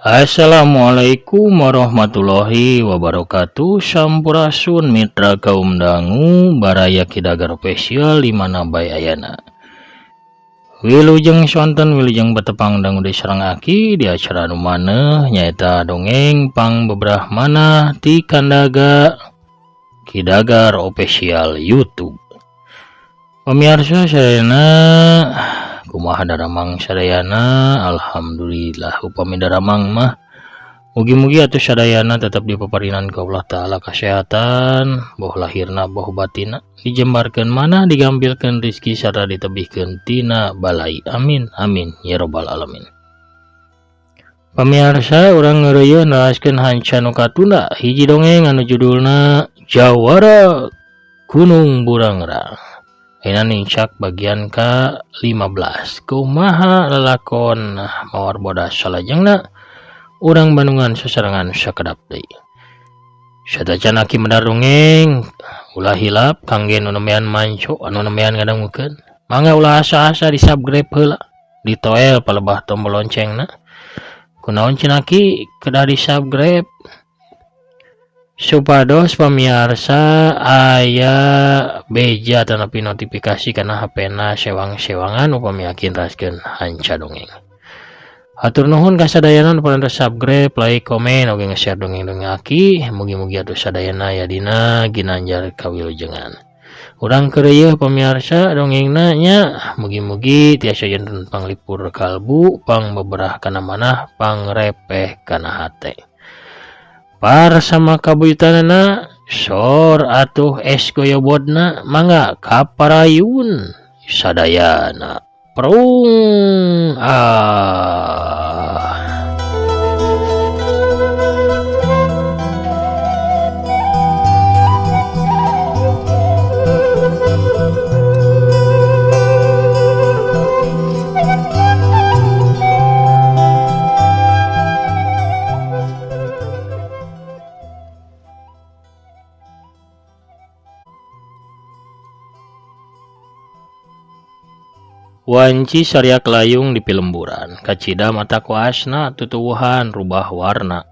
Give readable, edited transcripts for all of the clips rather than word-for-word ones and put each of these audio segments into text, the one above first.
Assalamualaikum warahmatullahi wabarakatuh. Sampurasun mitra kaum dangu baraya kidagar spesial di mana bae ayana. Wilujeng sonten wilujeng betepang dangu diserang aki di acara nu maneh nyaeta dongeng pang beberah mana ti kandaga kidagar official YouTube. Pemirsa sadayana kumaha daramang sadayana, alhamdulillah upami daramang mah mugi-mugi atuh sadayana tetap dipaparinan ku Allah taala kesehatan, boh lahirna boh batina, dijembarkeun mana digampilkeun rezeki sarta ditebihkeun tina balai. Amin amin ya rabbal alamin. Pamirsa urang ngeureuyeuh naraskeun hanca nu katunda hiji dongeng anu judulna Jawara Gunung Burangrang. Ayeuna nincak bagian ke-15. Kumaha lelakon mawar bodas salajengna urang Bandungan sasarengan sakedap deui. Sadacan aki medar dongeng ulah hilap kangge nu nemean manco anu nemean ngadangukeun. Mangga ulah asa-asa di subscribe heula, ditoel palebah tombol loncengna. Kunaon cenah ki kedah di subscribe supados pamirsa aya beja tanapi notifikasi kana HP-na sewang-sewangan upami aki raskeun hanca dongeng. Hatur nuhun ka sadayana nu paren subscribe, like, komen, oge nge-share dongeng-dongeng aki. Mugi-mugi atuh sadayana aya dina ginanjar kawilujengan. Urang keureueuh pamirsa dongengna nya mugi-mugi tiasa janten panglipur kalbu, pang beberah kana manah, pangrepeh kana hate. Parsama kabuyutanana sor atuh es goyobodna mangga kaparayun sadayana prung Wanci saryak layung di pilemburan, kacida mata kuasna tutuwuhan rubah warna.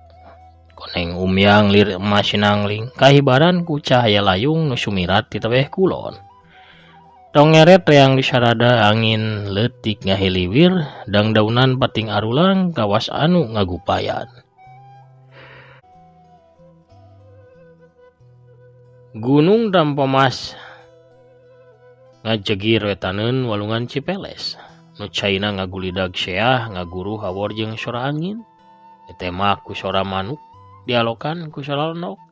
Koneng umyang lir emas sinangling, kahibaran ku cahaya layung nu sumirat ti tebeh kulon. Tongeret reang di sarada angin leutik ngahiliwir, dangdaunan pating arulang kawas anu ngagupayan. Gunung Dampomas ngajegir wetaneun walungan Cipeles. Nu caina ngagulidag seah ngaguru hawor jeung sora angin. Etema ku sora manuk dialokan ku sora lenok.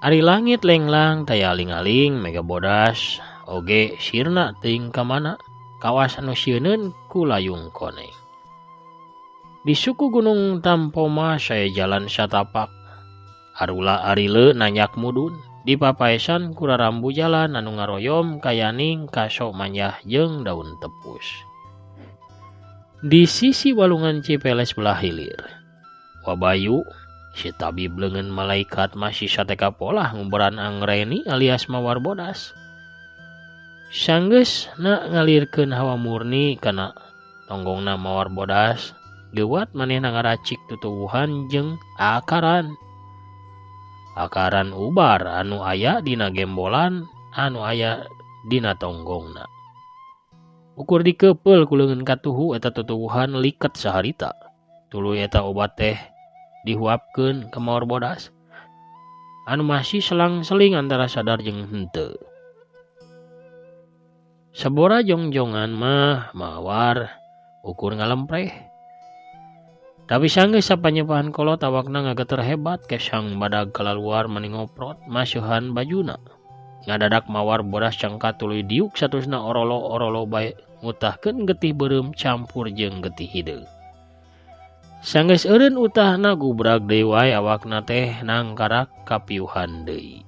Ari langit lenglang taya aling-aling mega bodas oge sirna teuing ka mana kawas anu sieuneun ku layung koneng. Di suku Gunung Tampomas saya jalan satapak. Arula arile nanyak mudun. Di papaesan kurarambu jalan anu ngaroyom kayaning kaso manyah jeung daun tepus. Di sisi walungan Cipeles belah hilir, Wabayu si tabib leungeun malaikat masih sateka polah ngumberan angreni alias mawar bodas. Sanggeus na ngalirkeun hawa murni kana tonggongna mawar bodas, geuwat manehna ngaracik tutuwuhan jeung akaran ubar anu aya dina gembolan anu aya dina tonggongna. Ukur dikeupel ku leungeun katuhu eta tutuwuhan liket saharita. Tuluy eta obat teh dihuapkeun ka mawar bodas anu masih selang-seling antara sadar jeung henteu. Sabora jongjongan mah mawar ukur ngalempreh. Tapi sanggeus sapanyepahan kolot awakna ngageter hebat kesang badag kalaluar meningoprot masuhan bajuna. Ngadadak mawar bodas cangkat tuluy diuk satusna orolo-orolo bae ngutahkeun getih beureum campur jeung getih hideung. Sanggeus eureun utahna gubrag deui wae awakna teh nangkarak kapiuhan deui.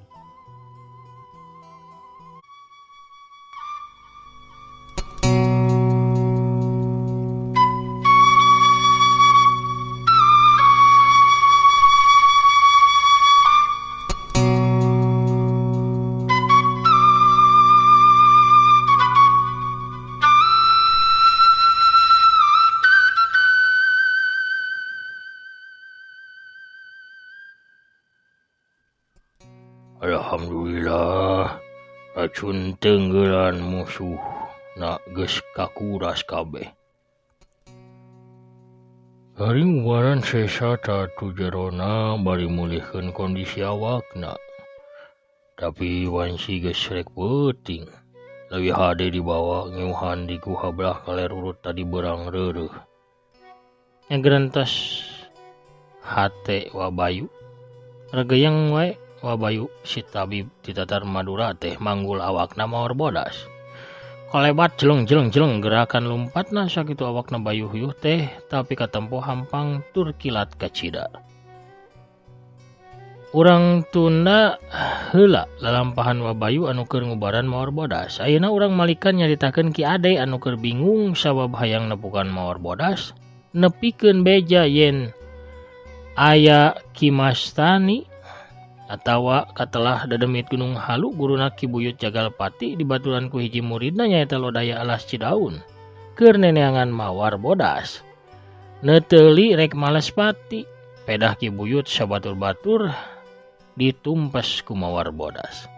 racun tenggelan musuh nak geus kakuras kabeh. Hari ubaran sesa tatu jerona bari mulihkeun kondisi awakna. Tapi wansi geus rek peuting. Leuwih hade dibawa ngiuhan di kuhablah kaler urut tadi berang reureuh. Nyagerentos hate Wabayu. Regeyang wae Wabayu si tabib di tatar Madura teh manggul awakna maor bodas. Kolebat jeleng gerakan lompatna sakitu awakna bayuh-yuh teh tapi katempo hampang tur kilat kacida. Urang tunda heula lalampahan Wabayu anu keur ngubaran maor bodas. Ayeuna urang malikan nyaritakeun Ki Ade anu keur bingung sabab hayang nepukan maor bodas, nepikeun beja yen aya Ki Mastani atawa katelah dademit Gunung Halu guruna Ki Buyut Jagalpati dibaturan ku hiji muridna nyaeta Lodaya Alas Cidaun keur neneangan mawar bodas. Neteuli rek males pati, pedah Ki Buyut sabatur-batur ditumpes ku mawar bodas.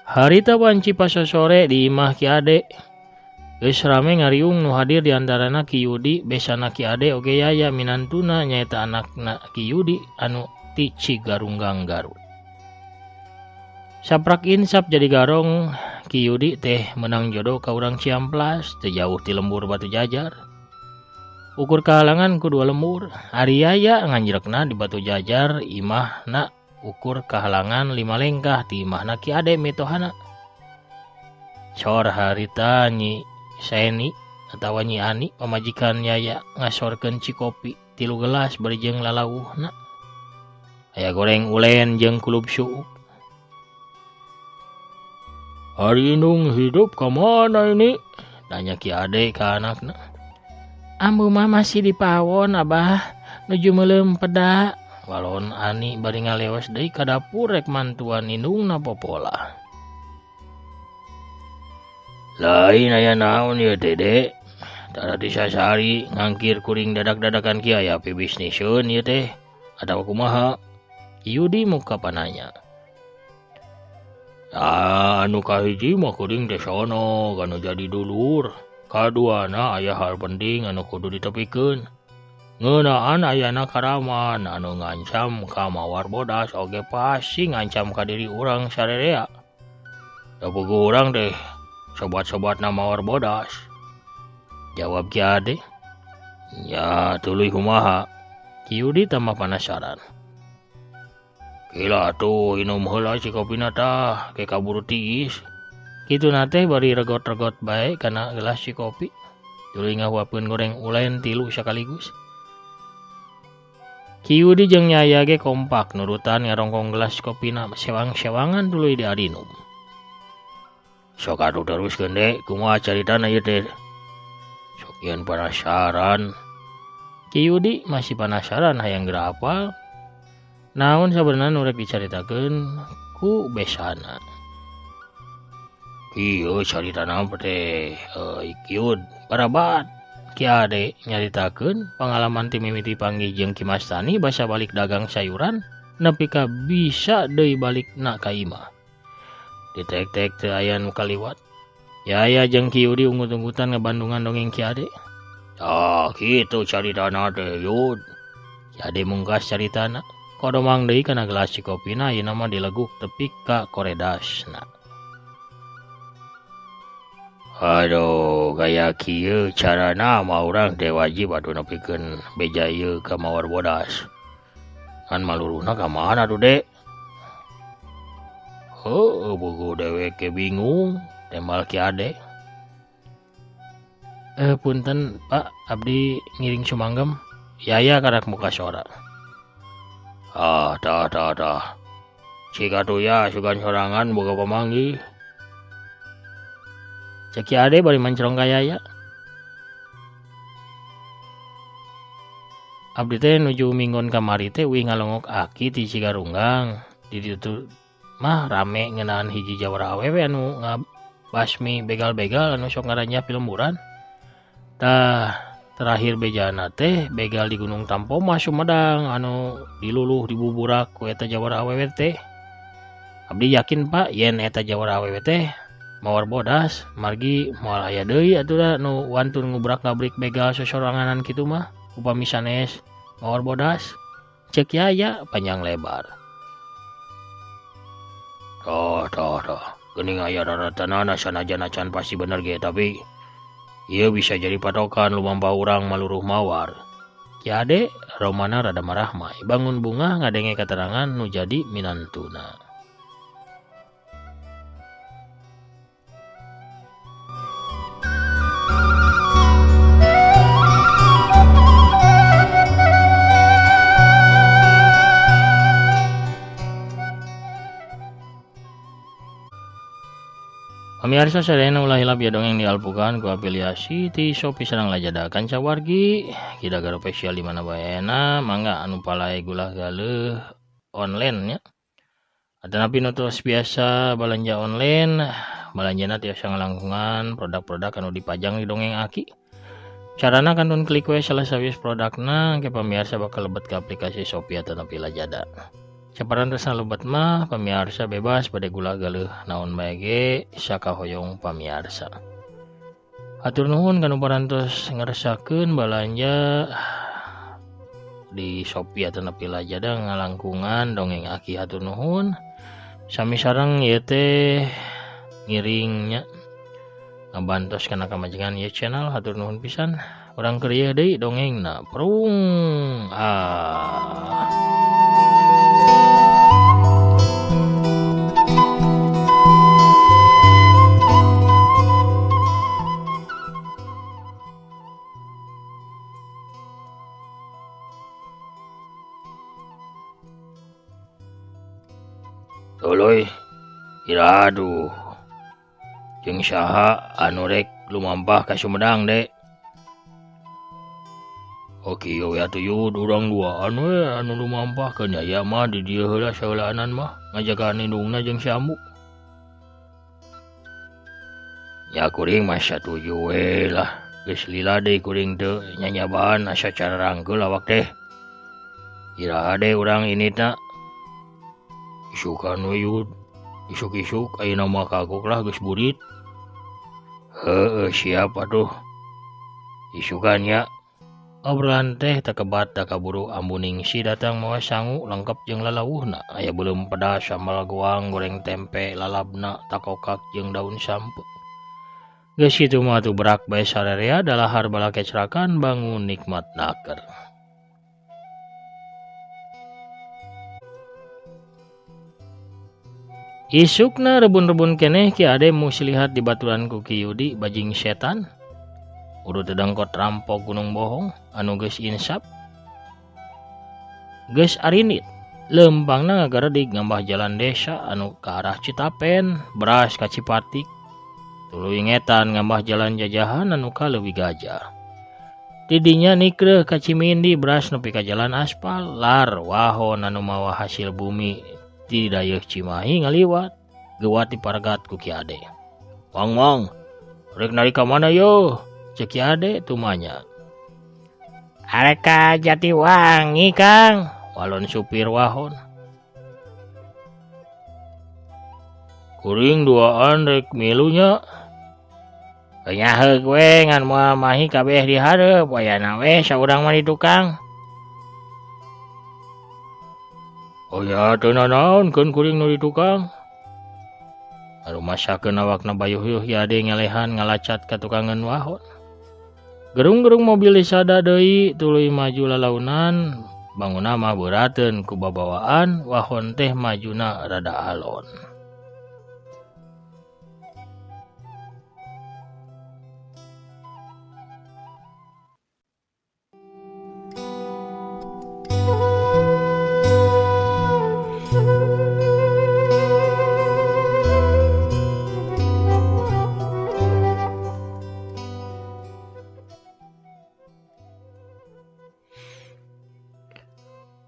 Harita wanci pasosore di imah Ki Ade. Geus rame ngariung nu hadir diantarana Ki Yudi besana Ki Ade oge yaya minantuna nyaeta anakna Ki Yudi anu ti Cigarunggang Garut. Saprak insap jadi garong Ki Yudi teh menang jodoh ka urang Ciamplas teu jauh ti lembur Batu Jajar. Ukur kahalangan ku dua lembur, ari yaya nganjrekna di Batu Jajar imahna ukur kahalangan 5 lengkah ti imahna Ki Ade metohana. Cor harita nyi Saeni atawa Nyi Ani pamajikan yaya ngasorkeun cikopi 3 gelas bari jeung lalauhna. Aya goreng ulen jeung kulup suuk. Ari Inung hidup ka mana ini? Tanya Ki Ade ka anakna. Ambu mah masih di pawon Abah, nuju meuleum peda. Walon Ani bari ngaleos deui ka dapur rek mantuan indungna popola. Lain aya naon ya Dede? Tara disasari ngangkir kuring dadak-dadakan kieu aya api bisniseun ieu teh. Atawa kumaha? Yudi muka pananya. Anu kahiji mah kuring teh sono kanu jadi dulur. Kaduana aya hal penting anu kudu ditepikeun. Ngeunaan ayana karaman anu ngancam ka mawar bodas oge pasti ngancam ka diri urang sarerea. Da puguh urang teh sobat-sobat na mawar bodas. Jawab Ki Ade. Ya tuluy kumaha? Ki Yudi tambah penasaran. Gila tuh inum heula si kopina tah ke kaburu tiis. Kitu nate bari regot-regot bae kana gelas si kopi. Tuluy ngahuapkeun goreng ulen 3 sakaligus. Ki Yudi jeung Nyaya ge kompak nurutan ngarongkong gelas kopina sewang-sewangan tuluy diadinum. Sok atuh teruskeun dek, kumaha caritana ieu teh? Sok ieun penasaran. Ki Yudi masih penasaran hayang geura apal. Naon sabenerna nu rek dicaritakeun ku besana. Kieu caritana teh kieu barabat. Ki Ade nyaritakeun pengalaman ti mimiti panggih jeung Ki Mastani basa balik dagang sayuran nepi ka bisa deui balikna ka imah. Ditek-tek teu aya nu kaliwat. Yaya jeung Ki Yudi unggut-unggutan ngabandungan dongeng Ki Ade. Ah, kitu caritana teh Yud. Ki Ade mungkas caritana. Kodomang deui kana gelas kopina ayeuna mah dileguk tepi ka koredasna. Aduh, gaya kieu carana mah urang teh wajib atuh nepikeun beja ieu ka mawar bodas. Kan maluruhna ka mana tuh, Dek? Buku dewek ke bingung, tembal Ki Ade. Punten Pak, abdi ngiring sumanggem. Yaya karak muka sora. Tah. Cika tuh ya sugan sorangan boga pamanggih. Cek Ki Ade bari mancerong ka Yaya. Abdi teh nuju minggon kamari teh uing ngalongok aki ti Cigarunggang. Di ditu mah rame ngeunaan hiji jawara awewe anu ngabasmi begal-begal anu sok ngaranjah pilemburan. Tah terakhir bejana teh begal di Gunung Tampoma Sumedang anu diluluh dibuburak ku eta jawara awewe teh. Abdi yakin Pak yen eta jawara awewe teh mawar bodas margi moal aya deui atuh nu wantun ngubrak-ngabrik begal sosoranganan kitu mah upami sanes mawar bodas cek ya panjang lebar. Toh geuning aya raratanana sanajan acan pasti bener ge tapi ieu bisa jadi patokan lumampa urang maluruh mawar. Ki Ade romana rada marah mah bangun bunga ngadenge katerangan nu jadi minantuna. Pemirsa sadayana ulah hilap ya dongeng di alpukan ku afiliasi ti Shopee Serang Lajada kanca wargi kita garo spesial di mana baena mangga anu palae gulah galeuh online nya. Atanapi nu tos biasa balanja online, balanjana tiasa ngalangkungan produk-produk anu dipajang di dongeng aki. Carana kantun klik we salah sawis produkna ke pemirsa bakal lebet ke aplikasi Shopee atanapi Lajada. Caparan resna lebat mah pamirsa bebas pada gula galeuh naon bae ge sakahoyong pamirsa. Hatur nuhun kanu parantos ngerasakeun balanja di Shopee atanapi Lajada ngalangkungan dongeng aki hatur nuhun. Sami sareng ieu teh ngiringnya ngabantos kana kamajengan ieu channel hatur nuhun pisan. Urang keur ieu deui dongengna. Prung. Tuluy iradu jeung saha anu rek lumampah ka Sumedang Dek. Oke yo ya tuh urang duaan we anu lumampah ka nya mah di dieu heula saheulaanan mah ngajagaan indungna jeung sambu. Ya kuring mah satuju we lah geus lila deui kuring teu nyanyabaan asa cara rangkeul awak teh. Iraha de urang initna isukan we yud isuk-isuk ayeuna mah kagok lah geus burit. Heueuh siap atuh isukannya. Obrolan teh takebat takaburu ambuning si datang mawa sangu lengkap jeung lalawuhna. Aya belum pedas sambal goang goreng tempe lalabna takokak jeung daun sampe. Geus kitu mah atuh berak bae sararea dalahar bala kecrakan bangun nikmat naker. Isukna rebun-rebun keneh Ki Ade musti lihat di baturan ku Ki Yudi bajing setan. Urut dedengkot rampok gunung bohong anu geus insap. Geus arinit lempangna ngagaredik ngambah jalan desa anu ka arah Citapen, beras ka Cipatik. Tuluy ngetan ngambah jalan jajahan anu ka Leuwi Gajah. Didinya nikreuh ka Cimindi beras nepi ka jalan aspal, lar wahon anu mawa hasil bumi di dayeuh Cimahi ngaliwat geuwat diparagat ku Ki Ade. Mang, rek nari ka mana yo? Cek Ki Ade tumanya. Arek ka Jatiwangi, Kang. Walon supir wahon. Kuring duaan rek milunya. Nyaheug we ngan moal mahi kabeh di hareup, wayana we saurang mah di tukang. Oh ya, teu nanaon keun kuring nu di tukang. Anu masakeun awakna bayuh-yuh Ki Ade ngelehan ngalacat ka tukangan wahon. Gerung-gerung mobil disada deui tuluy maju lalaunan, banguna mah beurateun ku babawaan, wahon teh majuna rada alon.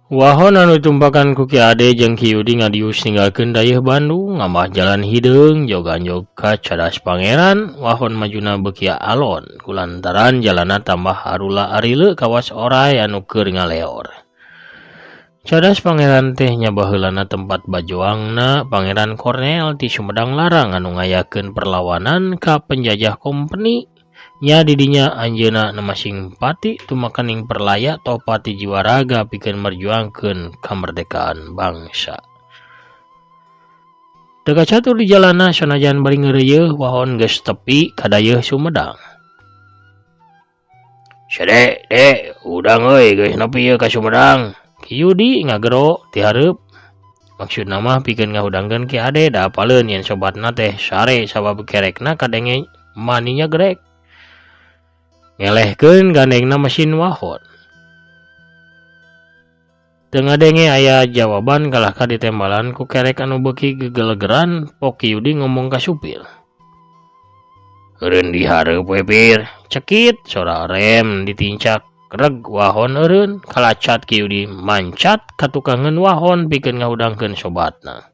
Wahon anu ditumpakan ku Ki Ade jeung Ki Yudi ngadius ninggalkeun dayeuh Bandung ngambah jalan hideung jogan-jog ka Cadas Pangeran. Wahon majuna beuki alon kulantaran jalana tambah harula arileu kawas oray anu keur ngaleor. Cadas pangeran teh nya baheulana tempat bajuangna Pangeran Cornel ti Sumedang Larang anu ngayakeun perlawanan ka penjajah kompeni. Nya didinya anjeunna masing pati tumakaning perlaya topati jiwa raga pikeun merjuangkeun kamerdekaan bangsa. Teu catur di jalana sanajan bari ngeureuyeuh wahon geus tepi kadayeuh Sumedang. Sade, dek, udang euy geus nepi ieu ka Sumedang. Ki Yudi ngagero ti hareup. Maksudna mah pikeun ngahudangkeun Ki Ade da apaleun yen sobatna teh sare sabab kerekna kadenge maninya gerek. Ngelehkeun gandengna mesin wahon. Teu ngadenge aya jawaban kalahkah ditembalan ku kerek anu beuki gegelegeran pok Ki Yudi ngomong ka supir. Eureun di hareup we Pir, cekit sora rem ditincak. Reg wahon eureun kalacat Ki Yudi mancat ka tukangeun wahon pikeun ngahudangkeun sobatna.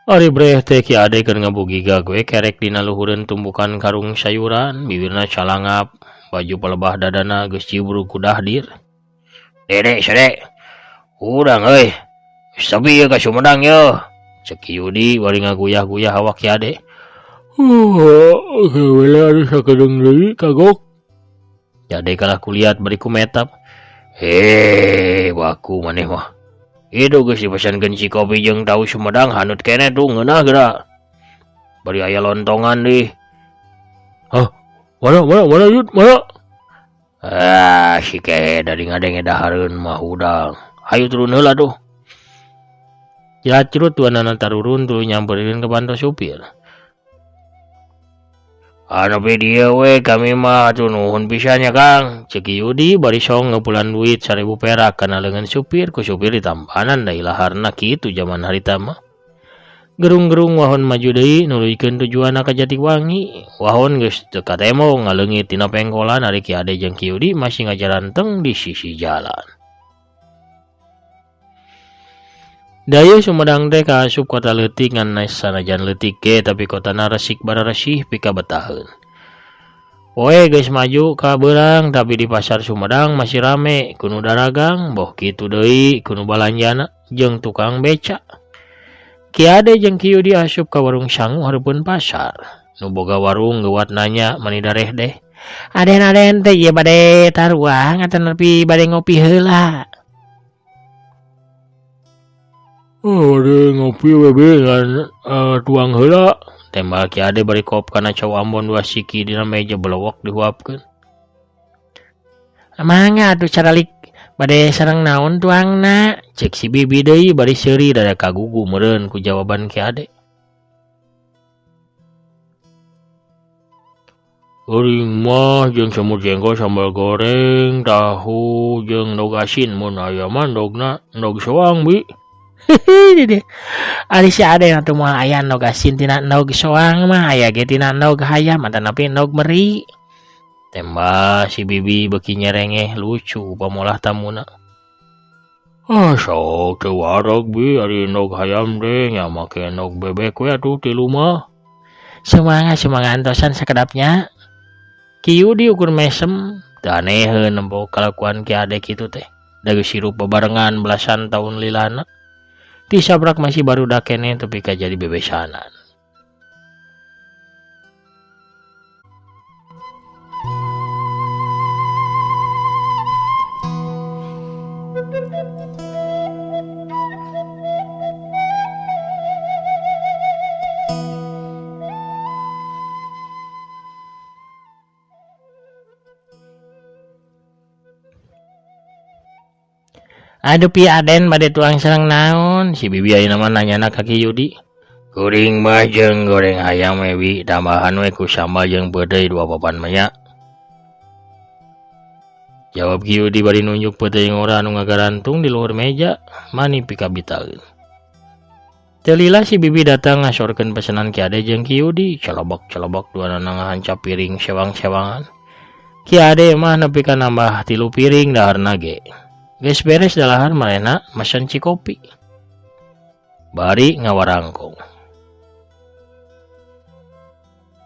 Ari breh teh Ki Ade keur ngabugigag we kerek dina luhureun tumbukan karung sayuran, bibirna calangap, baju pelebah dadana geus cibrug ku dahdir. Dede, sade, udang euy, geus tepi ieu ka Sumedang yeuh, cek Ki Yudi bari ngaguyah-guyah awak Ki Ade. Wala ada sakadeng deui kagok. Jade kalah kulihat bari kumetap. Baku maneh mah. Itu geus dipesankeun si kopi jeung tahu Sumedang hanut keneh tuh ngeunah geura. Bari aya lontongan deui. Mana yud, mana? Si kehe dari ngadenge dahareun mah udang. Hayu turun heula tuh. Jacrut tuanana tarurun tuluy nyampeurkeun ka pantos supir. Anu dia we kami mah atuh nuhun pisan nya Kang. Cek Yudi bari song ngeupulan duit 1000 perak kana leungeun supir ku supir ditampanan da ilaharna kitu zaman harita mah. Gerung-gerung wahon maju deui nuluykeun tujuanna ka Jatiwangi. Wahon geus teu katemo ngaleungit tina pengkolan ari Ki Ade jeung Ki Yudi masih ngajaranteng di sisi jalan. Daya Sumedang teh kaasup kota leutik ngan sanajan leutik ge tapi kotana resik bara resih pika betaheun. Poe geus maju ka beurang tapi di pasar Sumedang masih rame kuno daragang boh kitu deui kuno balanjana jeung tukang beca. Ki Ade jeung Ki Yudi asup ka warung sangu hareupeun pasar. Nu boga warung geuwat nanya mani dareh deh. Aden teh ieu bade taruang atawa nepi bade ngopi heula. Bade ngopi we ngan tuang heula. Tembal Ki Ade bari kop kana caw Ambon 2 siki dina meja belowok dihuapkeun. Mangga atuh caralik bade sareng naon tuangna? Cek si bibi deui bari seuri dada kagugu meureun ku jawaban Ki Ade. Uring mah jeung semur jengkol sambal goreng, tahu jeung ndog asin mun aya mah ndogna ndog soang bi. Ari si Ade atuh moal aya ndog asin tina ndog soang mah aya ge tina ndog hayam atanapi ndog meri. Tembak si bibi beuki nyerengeh lucu pamolah tamuna. Sok teu wareg bi ari ndog hayam teh nya make ndog bebek we atuh ti lumah. Semangat antosan sakedapnya. Ki Yudi ukur mesem teu aneheun nempo kalakuan Ki Ade kitu teh. Da geus hirup bebarengan belasan tahun lilana. Ti sabrak masih barudak keneh tapi ka jadi bebesanan. Aduh pi Aden bade tuang sareng naon? Si bibi ayeuna mah nanyana ka Ki Yudi. Kuring mah jeung goreng ayam we tambahan we ku sambal jeung peudeuy 2 papan mah nya. Jawab Ki Yudi bari nunjuk peudeuy ngora anu ngagarantung di luhur meja, mani pika bitaeun. Teu lila si bibi datang ngasorkeun pesanan Ki Ade jeung Ki Yudi, calobok duanana ngahancap piring sewang-sewangan. Ki Ade mah nepi ka nambah 3 piring daharna ge. Geus beres dalahar marena mesen ci kopi. Bari ngawarangkong.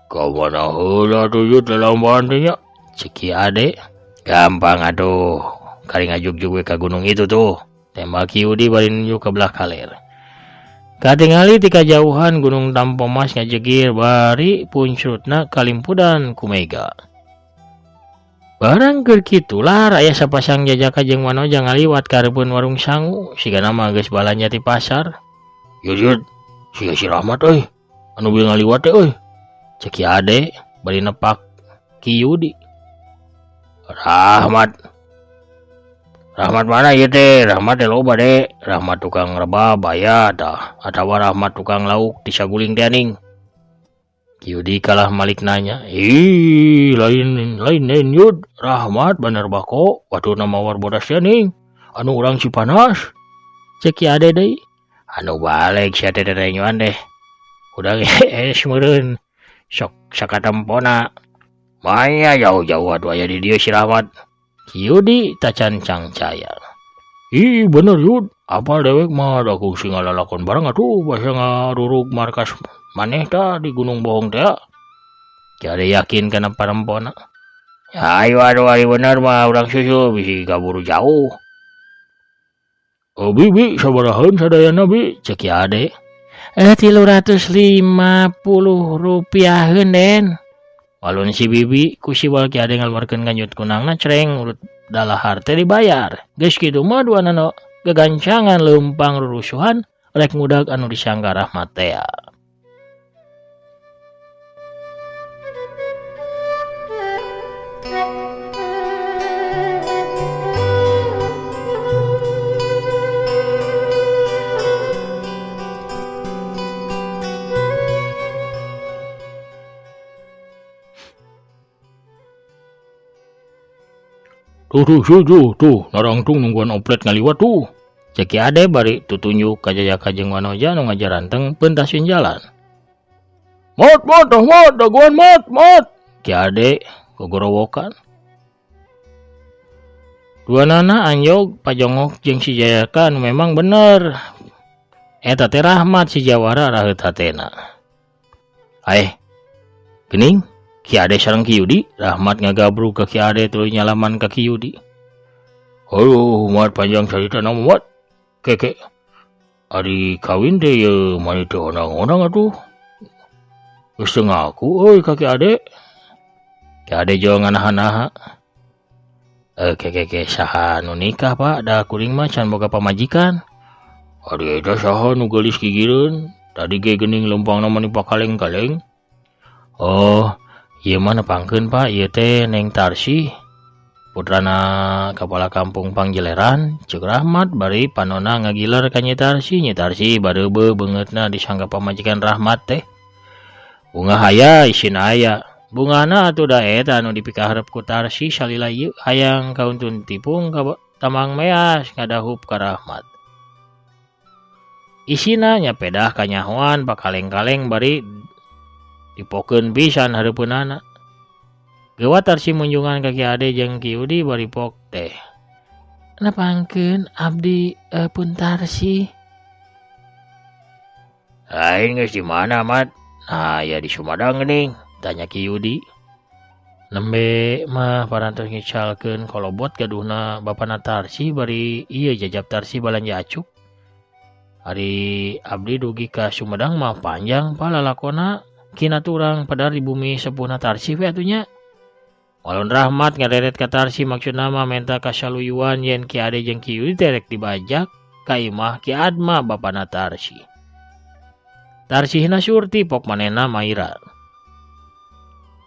Kamana heula tuh yud lalamban teh nya? Cek Ki Ade. Gampang atuh. kari ngajuk-juk we ka gunung itu tuh. Tembak Yudi bari nuju ke belah kaler. Katingali ti kajauhan gunung Tampomas ngajegir bari puncrutna kalimpudan ku Mega. Barang keur kitu lar aya sapasang jajaka jeung wanoja ngaliwat karepeun warung sangu sigana mah geus balanja ti pasar. Yud, siga si Rahmat euy, anu bieu ngaliwat teh euy. Cek Ki Ade bari nepak Ki Yudi. Rahmat mana ieu teh? Rahmat teh loba de. Rahmat tukang rebab aya tah atawa Rahmat tukang lauk di saguling teh aning. Ki Yudi kalah malik nanya. Lain Yud. Rahmat bener bako. Baturna mawar bodas teh aning. Anu urang Cipanas. Cek Ki Ade deui. Anu balik sia teh renyoan deh. Udah geus meureun. Sok sakatempona. Maya jauh-jauh atuh aya di dieu si Rahmat. Ki Yudi tacancang caya. Bener Yud. Apal dewek mah da kungsi ngalalakon barang atuh basa ngarurug markas maneh tah di Gunung Bohong teh. Ki Ade yakin kana parempona. Ya ayo ari bener mah urang susul bisi kaburu jauh. Bibi sabarahan sadayana bi? Cek Ki Ade. 350 rupiaheun den. Walun si bibi ku si wal Ki Ade ngaluarkeun kanjut kunangna cereng urut dalahar teh dibayar. Geus kitu mah duana no gegancangan leumpang rurusuhan rek ngudag anu disangka Rahmat teh. Tuh, narangtung nungguan oplet ngaliwat tuh. Cek Ki Ade bari tutunjuk ka jajaka jeung wanoja nu ngajaranteng peuntasieun jalan. Mot, daguan mot. Ki Ade gogorowokan. Duanana anjog pajongok jeung si jajaka nu memang bener. Eta teh Rahmat si jawara raheut hatena. Geuning. Ki Ade sareng Ki Yudi, Rahmat ngagabruk ke Ki Ade tuluy nyalaman ka Ki Yudi. Mat panjang carita na mat. Keke. Ari kawin teh ye mani teh onang-onang atuh. Geus teu ngaku euy ka Ki Ade. Ki Ade jo nganaha-naha. Keke saha nu nikah Pak, da kuring mah can boga pamajikan. Ari eta saha nu geulis gigireun, tadi ge geuning leumpangna mani pakaleng-kaleng. Ieu mah nepangkeun Pak, ieu teh Neng Tarsi, putrana kepala kampung Pangjileran. Cek Rahmat bari panonna ngagiler ka Nyi Tarsi. Nyi Tarsi bareubeuh beungeutna disangka pamajikan Rahmat teh. Bunga haya isina aya. Bungana atuh da eta anu dipikaharep ku Tarsi salila ieu hayang kauntun tipung ka Tamang Meas ngadahup ka Rahmat. Isina nyapedah ka nyahoan pakaleng-kaleng bari dipokeun pisan hareupeunana. Geuwat Tarsi munjungan ka Ki Ade jeung Ki Yudi bari pok teh. Nepangkeun abdi pun Tarsi. Lain geus di mana, Mat? Nah, ya di Sumedang geuning, tanya Ki Yudi. Nembe mah parantos ngicalkeun kolobot gaduhna bapana Tarsi bari ieu jajab Tarsi balanja acuk. Ari abdi dugi ka Sumedang mah panjang palalakona. Kina turang padar di bumi sepuhna Tarsi we atunya. Walun Rahmat ngaderet ka Tarsi maksudna mah menta kasaluyuan yen Ki Ade jeung Ki Yudi terek dibajak ka imah Ki Adma bapana Tarsi. Tarsihna surti pok manehna Maira.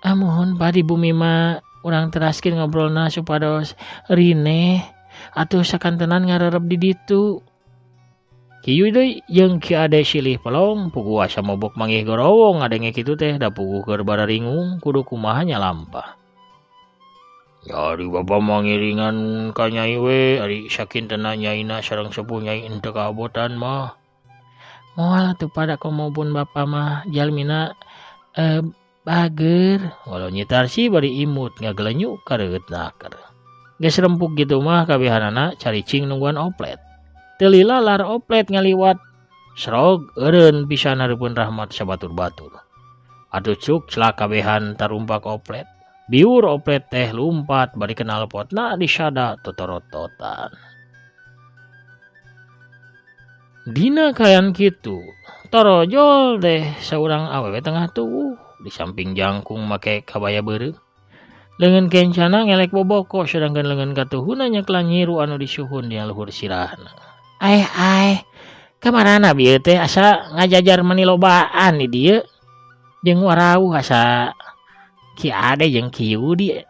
Mohon Pak di bumi mah urang teraskeun ngobrolna supados rine atuh sakantenan ngarerep di ditu. Ki Yudi jeung Ki Ade silih pelong puguh asa mobok manggih gorowong ngadenge kitu teh da puguh keur bararingung kudu kumaha nya lampah. Ari bapa mangiringan ka Nyai we ari sakintena nyaina sareng sepuh Nyai henteu kaabotan mah. Moal atuh pada komopun bapa mah jalmina bager. Walau Nyi Tarsi bari imut ngagelenyu kareueutnaker. Geus rempuk kitu mah kabehanana caricing nungguan oplet. Teu lila lar oplet ngaliwat srog eureun pisan hareupeun Rahmat sabatur-batur. Atuh cuk celak kabehan tarumpak oplet. Biur oplet teh lumpat bari kenal potna disada totorototan. Dina kayan kitu, torojol deh seorang awewe tengah tubuh di samping jangkung make kabaya beureuh. Leungeun kencana ngelek boboko sedangkan leungeun katuhuna nyeklan nyiru anu disuhun di luhur sirahna. Ai, kamarana bieu teh asa ngajajar manilobaan di dieu. Jeung warauh asa Ki Ade jeung Ki Yudi.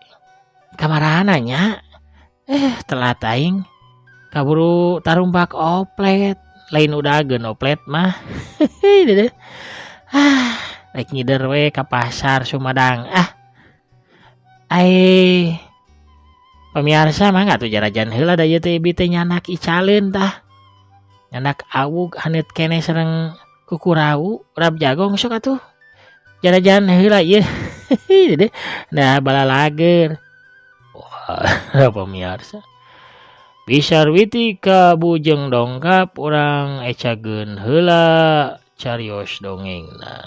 Kamarana nya? Telat aing. Kaburu tarumpak oplet. Lain udageun oplet mah. Rek ngider we ka pasar Sumedang. Pemirsa mah ngatu jarajan heula da ieu teh ibi teh nyanak icaleun tah. Nyanak awug haneut keneh sareng kukurau, urap jagong sok atuh. Jarajan heula ieu. Nah balalager. Wah, pemirsa. Bisarwiti ka bujeng dongkap urang ecageun heula carios dongengna.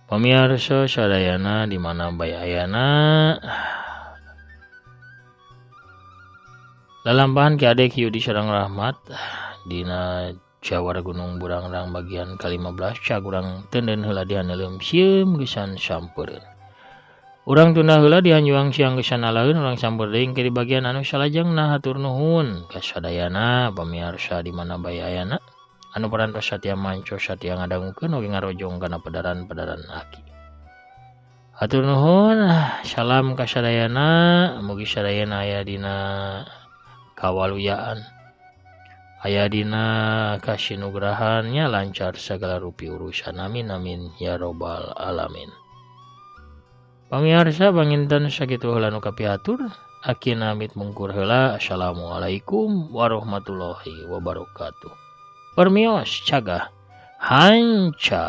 Pamirsa sadayana di mana bae ayana lalambahan Ki Ade Ki Yudi sareng Rahmat dina Jawara Gunung Burangrang bagian ke-15 cagurang teuneun heula dihaneuleum sieum geusan sampeureun. Urang tunda heula dihanjuang siang geusan alaeun urang samper deui ke di bagian anu salajengna hatur nuhun ka sadayana pamirsa di mana bae ayana anu parantos satia manco satia ngadangukeun oge ngarojong kana pedaran-pedaran aki. Hatur nuhun, salam ka sadayana, mugi sadayana aya dina kawaluyaan. Aya dina kasinugrahannya lancar segala rupi urusan. Amin amin ya robbal alamin. Pamirsa panginten sakitu heula nu kapiatur. Akina amit mungkur heula. Assalamualaikum warahmatullahi wabarakatuh. Permios cagah hanca.